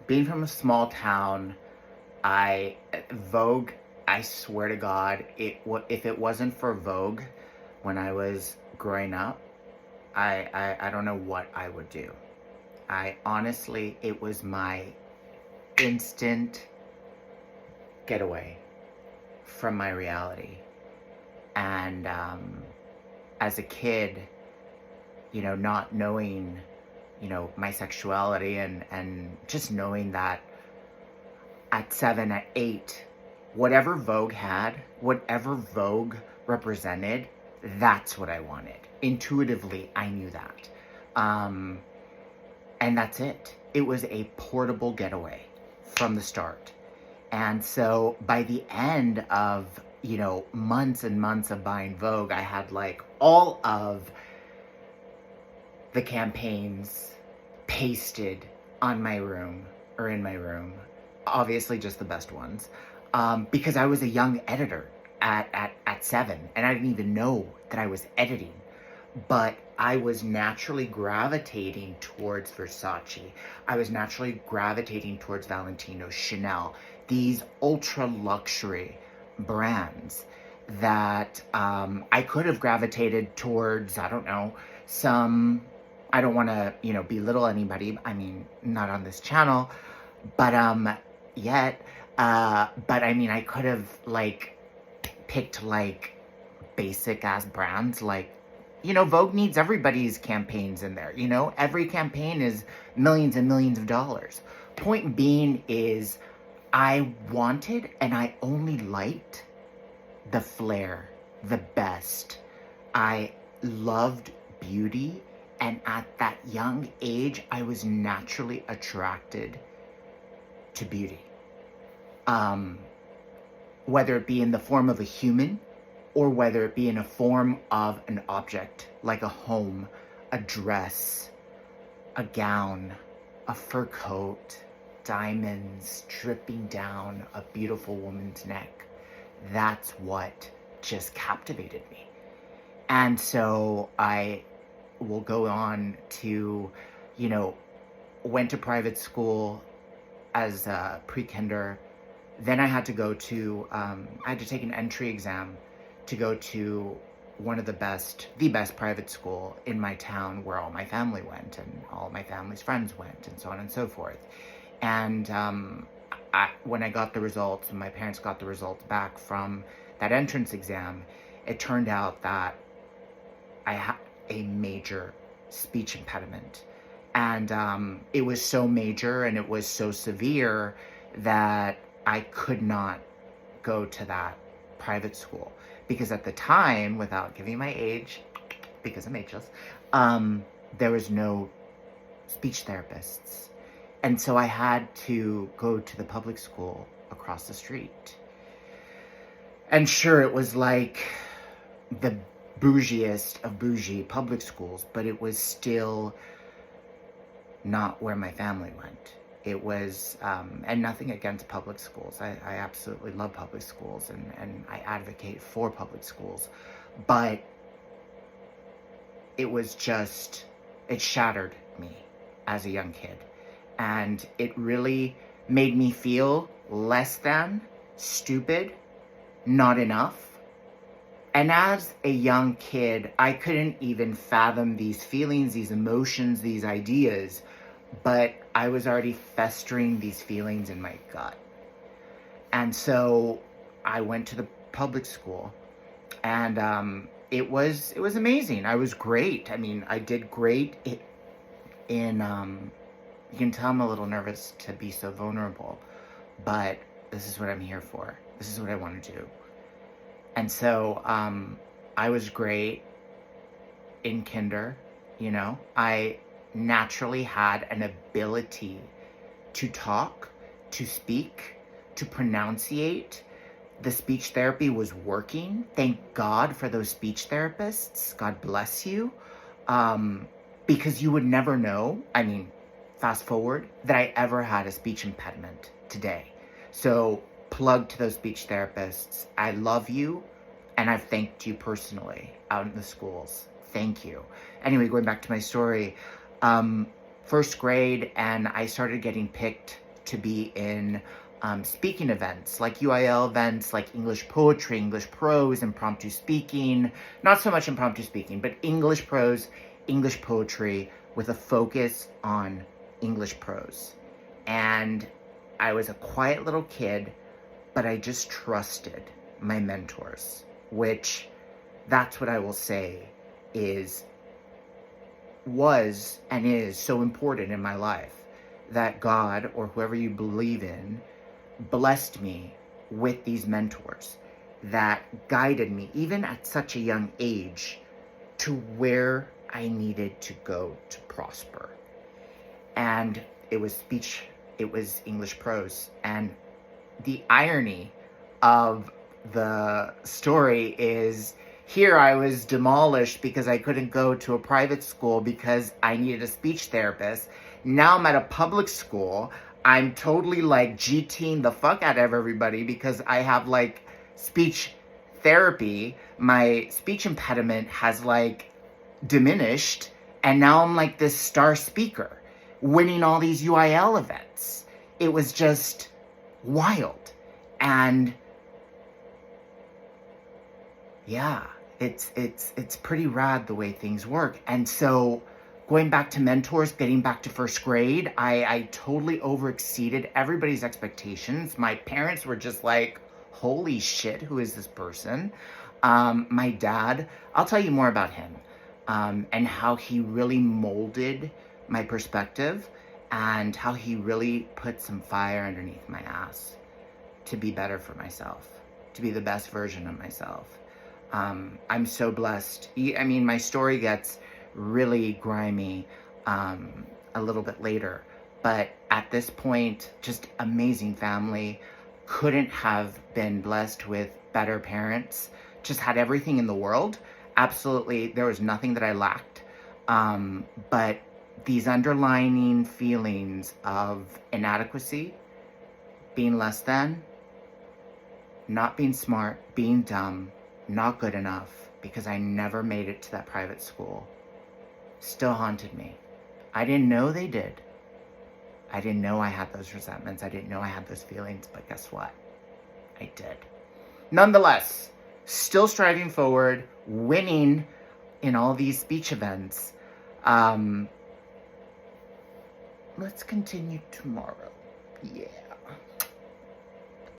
being from a small town, Vogue, I swear to God, if it wasn't for Vogue when I was growing up, I don't know what I would do. I honestly, it was my instant getaway from my reality. And as a kid, not knowing, my sexuality and just knowing that at 7, at 8, whatever Vogue had, whatever Vogue represented, that's what I wanted. Intuitively, I knew that. And that's it. It was a portable getaway from the start. And so by the end of, months and months of buying Vogue, I had like all of the campaigns pasted on my room or in my room. Obviously just the best ones. Because I was a young editor at 7, and I didn't even know that I was editing. But I was naturally gravitating towards Versace. I was naturally gravitating towards Valentino, Chanel, these ultra luxury brands that I could have gravitated towards, I don't know, I don't want to, belittle anybody. I mean, not on this channel, but yet. But I mean, I could have picked basic ass brands Vogue needs everybody's campaigns in there. Every campaign is millions and millions of dollars. Point being is I wanted and I only liked the flair, the best. I loved beauty, and at that young age, I was naturally attracted to beauty. Whether it be in the form of a human, or whether it be in a form of an object, like a home, a dress, a gown, a fur coat, diamonds dripping down a beautiful woman's neck. That's what just captivated me. And so I will go on to, went to private school as a pre-kinder. Then I had to go to, I had to take an entry exam to go to one of the best private school in my town, where all my family went and all my family's friends went, and so on and so forth. And when I got the results, and my parents got the results back from that entrance exam, it turned out that I had a major speech impediment. And it was so major and it was so severe that I could not go to that private school. Because at the time, without giving my age, because I'm ageless, there was no speech therapists. And so I had to go to the public school across the street. And sure, it was like the bougiest of bougie public schools, but it was still not where my family went. It was, and nothing against public schools. I absolutely love public schools, and I advocate for public schools. But it was just, it shattered me as a young kid. And it really made me feel less than, stupid, not enough. And as a young kid, I couldn't even fathom these feelings, these emotions, these ideas. But I was already festering these feelings in my gut. And so I went to the public school, and it was amazing. I was great. I mean, I did great in you can tell I'm a little nervous to be so vulnerable, but this is what I'm here for. This is what I want to do. And so I was great in kinder, I naturally had an ability to talk, to speak, to pronunciate. The speech therapy was working. Thank God for those speech therapists. God bless you. Because you would never know, I mean, fast forward, that I ever had a speech impediment today. So plug to those speech therapists. I love you, and I've thanked you personally out in the schools. Thank you. Anyway, going back to my story, first grade, and I started getting picked to be in speaking events, like UIL events, like English poetry, English prose, impromptu speaking. Not so much impromptu speaking, but English prose, English poetry with a focus on English prose. And I was a quiet little kid, but I just trusted my mentors, which that's what I will say was and is so important in my life, that God, or whoever you believe in, blessed me with these mentors that guided me, even at such a young age, to where I needed to go to prosper. And it was speech, it was English prose. And the irony of the story is, here I was demolished because I couldn't go to a private school because I needed a speech therapist. Now I'm at a public school. I'm totally like GTing the fuck out of everybody because I have like speech therapy. My speech impediment has like diminished, and now I'm like this star speaker winning all these UIL events. It was just wild. And yeah, it's pretty rad the way things work. And so going back to mentors, getting back to first grade, I totally overexceeded everybody's expectations. My parents were just like, holy shit, who is this person? My dad, I'll tell you more about him, and how he really molded my perspective and how he really put some fire underneath my ass to be better for myself, to be the best version of myself. I'm so blessed. I mean, my story gets really grimy a little bit later, but at this point, just amazing family. Couldn't have been blessed with better parents. Just had everything in the world. Absolutely, there was nothing that I lacked. But these underlining feelings of inadequacy, being less than, not being smart, being dumb, not good enough, because I never made it to that private school, still haunted me. I didn't know they did. I didn't know I had those resentments. I didn't know I had those feelings, but guess what? I did. Nonetheless, still striving forward, winning in all these speech events. Let's continue tomorrow. Yeah.